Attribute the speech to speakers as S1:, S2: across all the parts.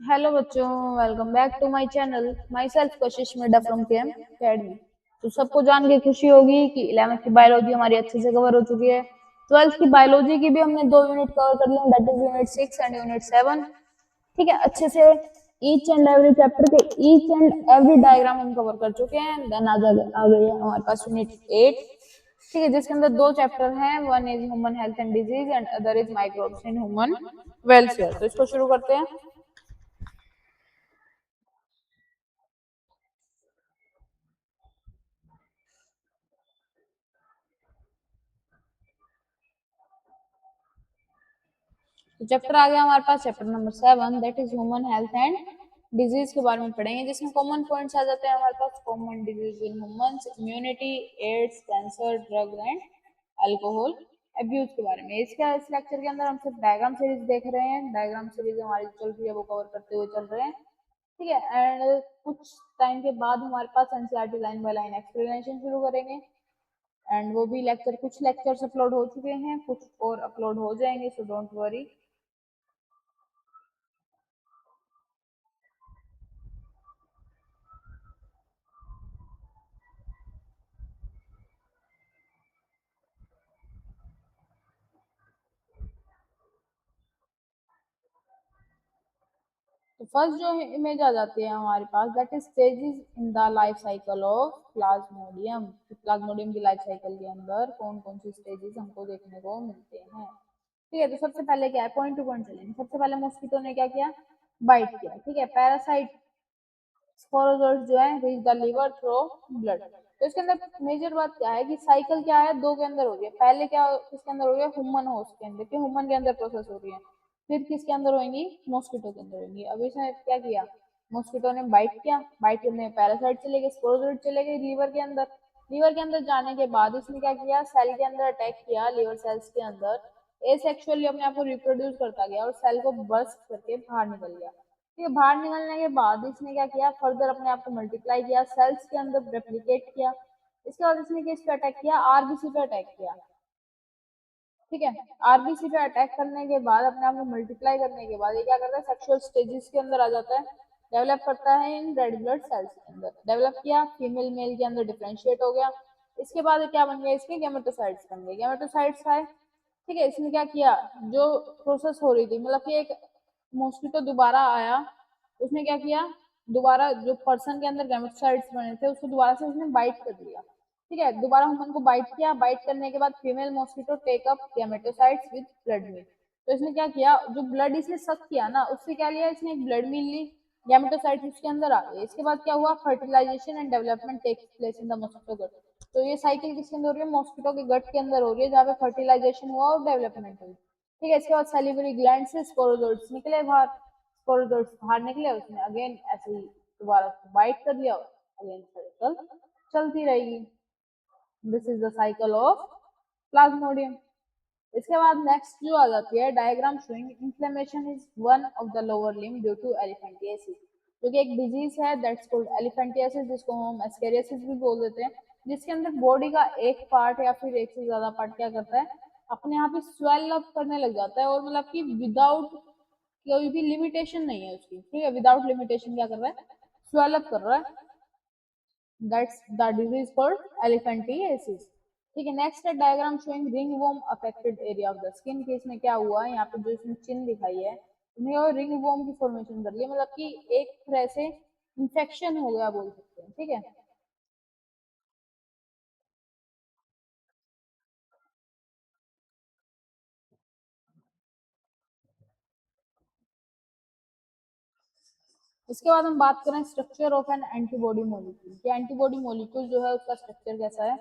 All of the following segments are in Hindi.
S1: हेलो बच्चों, welcome back to my channel. Myself Kashish Mirda from KM academy. तो सबको जान के खुशी होगी कि 11th की बायोलॉजी हमारी अच्छे से कवर हो चुकी है। 12th की बायोलॉजी की भी हमने 2 यूनिट कवर कर लिए, that is unit 6 and unit 7। ठीक है, अच्छे से ईच एंड एवरी चैप्टर के ईच एंड एवरी डायग्राम हम कवर कर चुके हैं। देन आ गई है हमारे पास यूनिट 8। ठीक है, जिसके अंदर दो चैप्टर हैं, one is human health and disease and other is microbes in human welfare. तो इसको शुरू करते हैं। तो चैप्टर आ गया हमारे पास, chapter number 7, that is human health and disease के बारे में पढ़ेंगे, जिसमें कॉमन पॉइंट्स आ जाते हैं हमारे पास। Common disease in humans, immunity, AIDS, cancer, drug and alcohol abuse के बारे में। इसका इस लेक्चर के अंदर हम सिर्फ डायग्राम सीरीज देख रहे हैं। डायग्राम सीरीज हमारी चल रही है, वो कवर करते हुए चल रहे हैं। ठीक है, एंड कुछ टाइम के बाद हमारे पास NCERT line by line explanation शुरू करेंगे। एंड वो भी लेक्चर, कुछ लेक्चर्स अपलोड हो चुके हैं, कुछ और अपलोड हो जाएंगे, सो डोंट वरी। तो फर्स्ट जो इमेज आ जाती है हमारे पास, that is stages in the life cycle of plasmodium. Plasmodium की लाइफ साइकिल के अंदर कौन कौन सी स्टेजेस हमको देखने को मिलते हैं। ठीक है, तो सबसे पहले क्या है, पॉइंट टू पॉइंट चलेंगे। सबसे पहले मॉस्किटो ने क्या किया, बाइट किया। ठीक है, पैरासाइट स्पोरोजोइट्स जो है reach the liver through blood. तो इसके अंदर मेजर बात क्या है कि साइकिल क्या है, दो के अंदर हो रही है। पहले क्या किसके अंदर हो रही है, ह्यूमन होस्ट के अंदर, कि ह्यूमन के अंदर प्रोसेस हो रही है। फिर किसके अंदर होंगी, मॉस्किटो के अंदर होंगी। अब इसने क्या किया, मॉस्किटो ने बाइट किया, बाइट करने में पैरासाइट चले गए, स्पोरोजोइट चले गए लीवर के अंदर। लीवर के अंदर जाने के बाद इसने क्या किया, सेल के अंदर अटैक किया, लीवर सेल्स के अंदर एसेक्सुअली अपने आप को रिप्रोड्यूस करता गया और सेल को बर्स्ट करके बाहर निकल गया। ठीक है, बाहर निकलने के बाद इसने क्या किया, फर्दर अपने आप को मल्टीप्लाई किया, सेल्स के अंदर रेप्लिकेट किया। इसके बाद इसने किस पे अटैक किया, आरबीसी पे अटैक किया। ठीक है, आरबीसी पे अटैक करने के बाद अपने आप को मल्टीप्लाई करने के बाद ये क्या करता है, सेक्सुअल स्टेजेस के अंदर आ जाता है, डेवलप करता है इन रेड ब्लड सेल्स के अंदर। डेवलप किया, फीमेल मेल के अंदर डिफरेंशिएट हो गया। इसके बाद क्या बन गया, इसके गेमेटोसाइट्स बन गए। गेमेटोसाइट्स आए। ठीक है, इसने क्या किया, जो प्रोसेस हो रही थी, मतलब कि एक मॉस्किटो दोबारा आया, उसने क्या किया, दोबारा जो पर्सन के अंदर गेमेटोसाइट्स बने थे उसको दोबारा से उसने बाइट कर लिया। ठीक है, दोबारा ह्यूमन को बाइट किया, बाइट करने के बाद female mosquito take up gametocytes with blood meal. तो इसने क्या किया, जो ब्लड इसने सक किया ना, उससे क्या लिया इसने, एक ब्लड मील ली, गेमेटोसाइट्स उसके अंदर आ गए। इसके बाद क्या हुआ, fertilization and development takes place in the mosquito gut. तो ये साइकिल किसके अंदर हो रही है, मॉस्किटो के गट के अंदर हो रही है, जहाँ पे फर्टिलाइजेशन हुआ और डेवलपमेंट हुई। ठीक है, इसके बाद सैलिवरी ग्लैंड से स्पोरोजोइट्स निकले बाहर। स्पोरोजोइट्स बाहर निकले, उसने अगेन ऐसे ही दोबारा उसको बाइट कर लिया, अगेन साइकिल चलती रहेगी। This is the cycle of plasmodium. इसके बाद नेक्स्ट जो आ जाती है, diagram showing inflammation is one of the lower limb due to elephantiasis, जो कि एक डिजीज है, दैट्स कॉल्ड एलिफेंटियासिस, जिसको हम एस्केरियासिस भी बोल देते हैं। जिसके अंदर बॉडी का एक पार्ट या फिर एक से ज्यादा पार्ट क्या करता है, अपने आप ही स्वेल अप करने लग जाता है, और मतलब कि विदाउट कोई भी लिमिटेशन नहीं है उसकी। ठीक है, विदाउट लिमिटेशन क्या कर रहा है, स्वेल अप कर रहा है। That's the disease called elephantiasis. ठीक है, नेक्स्ट है diagram showing ringworm affected area of the skin. Case में क्या हुआ है, यहाँ पे जो इसमें चिन्ह दिखाई है, उन्हें रिंग वॉर्म की फॉर्मेशन कर लिया, मतलब कि एक तरह से इन्फेक्शन हो गया बोल सकते हैं। ठीक है, इसके बाद हम बात करें structure of N antibody molecule, कि एंटीबॉडी मॉलिक्यूल जो है उसका स्ट्रक्चर कैसा है।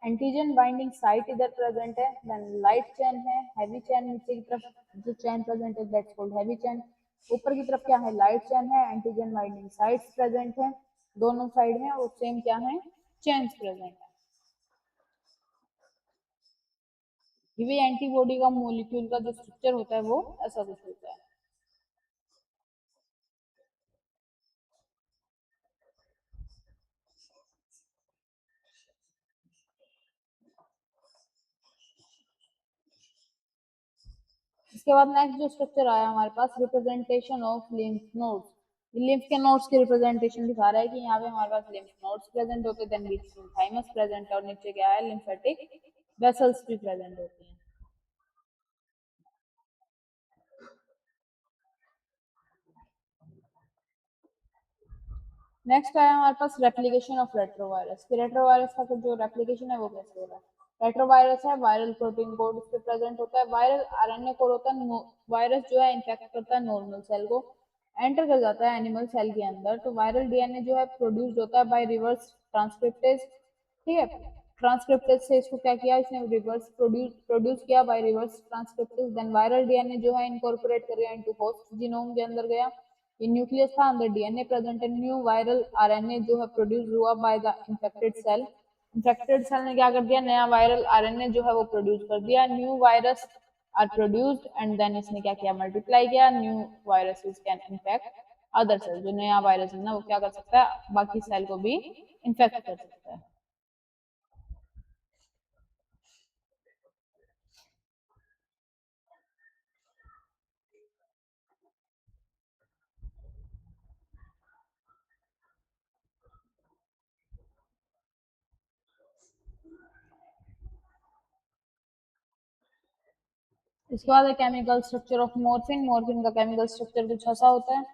S1: एंटीजन बाइंडिंग साइट इधर प्रेजेंट है, देन लाइट चेन है, हैवी चेन नीचे की तरफ जो चेन प्रेजेंट है, दैट्स कॉल्ड हैवी चेन। ऊपर की तरफ क्या है, लाइट चेन है, एंटीजन बाइंडिंग साइट्स प्रेजेंट है दोनों साइड में, और सेम क्या है, चेन्स प्रेजेंट है। ये भी एंटीबॉडी का मॉलिक्यूल का जो स्ट्रक्चर होता है वो ऐसा कुछ होता है। इसके बाद नेक्स्ट जो स्ट्रक्चर आया हमारे पास, representation of lymph nodes. Lymph के नोड्स की रिप्रेजेंटेशन दिखा रहा है कि यहाँ पे हमारे पास लिम्फ नोड्स प्रेजेंट होते हैं, देन बीच में थाइमस प्रेजेंट है और नीचे क्या है, लिम्फेटिक वेसल्स भी प्रेजेंट होती हैं। नेक्स्ट आया हमारे पास रेप्लिकेशन ऑफ रेट्रोवायरस। कि रेट्रोवायरस का जो रेप्लिकेशन है वो कैसे हो रहा है। रेट्रोवायरस है वायरल प्रोटीन कोड उस पे प्रेजेंट होता है, वायरल आरएनए कोड होता है। वायरस जो है इन्फेक्ट करता है नॉर्मल सेल को, एंटर कर जाता है एनिमल सेल के अंदर, तो वायरल डीएनए जो है प्रोड्यूस होता है बाय रिवर्स ट्रांसक्रिप्टेज। ठीक है, ट्रांसक्रिप्टेज से इसको क्या किया, इसने रिवर्स प्रोड्यूस किया by reverse transcriptase, then viral DNA जो है इनकॉर्पोरेट कर गया इनटू होस्ट जीनोम के अंदर गया। ये न्यूक्लियस था, अंदर डीएनए प्रेजेंट है, न्यू वायरल आरएनए जो है प्रोड्यूस हुआ by the infected cell. Infected cell ने क्या कर दिया, नया वायरल आरएनए जो है वो प्रोड्यूस कर दिया, new virus are produced and then इसने क्या किया, मल्टीप्लाई किया, new viruses can infect other cell. जो नया वायरस है ना वो क्या कर सकता है, बाकी सेल को भी इन्फेक्ट कर सकता है। इसके बाद है chemical structure of morphine. Morphine का केमिकल स्ट्रक्चर कुछ ऐसा होता है,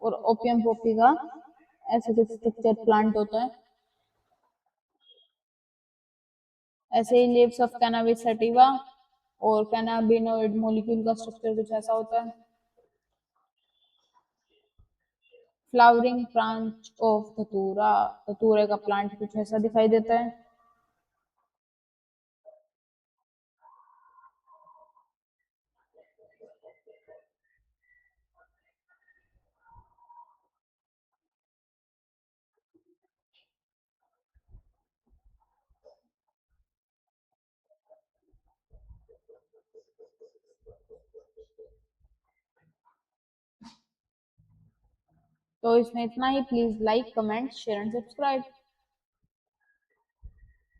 S1: और ओपियम पॉपी का ऐसे कुछ स्ट्रक्चर प्लांट होता है। ऐसे he leaves of cannabis sativa और कैनाबिनोइड मॉलिक्यूल का स्ट्रक्चर कुछ ऐसा होता है। फ्लावरिंग ब्रांच ऑफ धतूरा, धतूरे का प्लांट कुछ ऐसा दिखाई देता है। तो इसमें इतना ही। Please like comment share and subscribe.